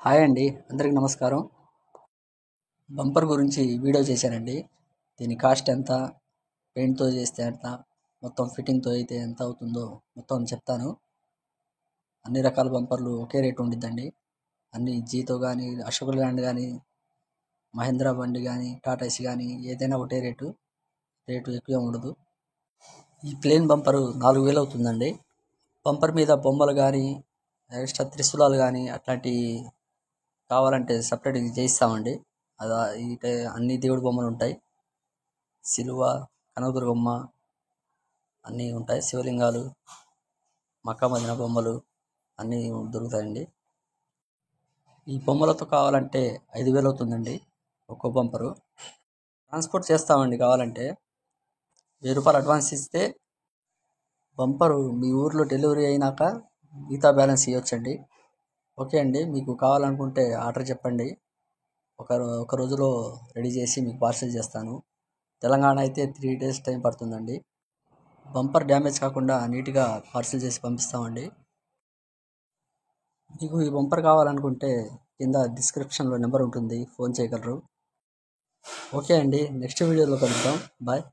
Hi అండి, అందరికి నమస్కారం. బంపర్ గురించి వీడియో చేశానండి. దీని కాస్ట్ ఎంత, పెయింట్తో చేస్తే ఎంత, మొత్తం ఫిట్టింగ్తో అయితే ఎంత అవుతుందో మొత్తం చెప్తాను. అన్ని రకాల బంపర్లు ఒకే రేటు ఉండిద్దండి. అన్ని జీతో కానీ, అశోక్ ల్యాండ్ కానీ, మహేంద్ర బండి కానీ, టాటా ఏసీ కానీ ఏదైనా ఒకటే రేటు ఎక్కువ ఉండదు. ఈ ప్లేన్ బంపరు 4000 అవుతుందండి. బంపర్ మీద బొమ్మలు కానీ, ఎక్స్ట్రా త్రిశూలాలు కానీ అట్లాంటివి కావాలంటే సపరేట్గా చేయిస్తామండి. అదా అన్ని దేవుడి బొమ్మలు ఉంటాయి. సిలువ, కనకదుర్గమ్మ అన్నీ ఉంటాయి. శివలింగాలు, మక్కా మదీనా బొమ్మలు అన్నీ దొరుకుతాయండి. ఈ బొమ్మలతో కావాలంటే 5000 అవుతుందండి ఒక్కో బంపరు. ట్రాన్స్పోర్ట్ చేస్తామండి. కావాలంటే 1000 రూపాయలు అడ్వాన్స్ ఇస్తే బంపరు మీ ఊర్లో డెలివరీ అయినాక మిగతా బ్యాలెన్స్ ఇవ్వచ్చండి. ఓకే అండి, మీకు కావాలనుకుంటే ఆర్డర్ చెప్పండి. ఒక రోజులో రెడీ చేసి మీకు పార్సల్ చేస్తాను. తెలంగాణ అయితే 3 days టైం పడుతుందండి. బంపర్ డ్యామేజ్ కాకుండా నీట్గా పార్సల్ చేసి పంపిస్తామండి. మీకు ఈ బంపర్ కావాలనుకుంటే కింద డిస్క్రిప్షన్లో నెంబర్ ఉంటుంది, ఫోన్ చేయగలరు. ఓకే అండి, నెక్స్ట్ వీడియోలో కలుద్దాం. బాయ్.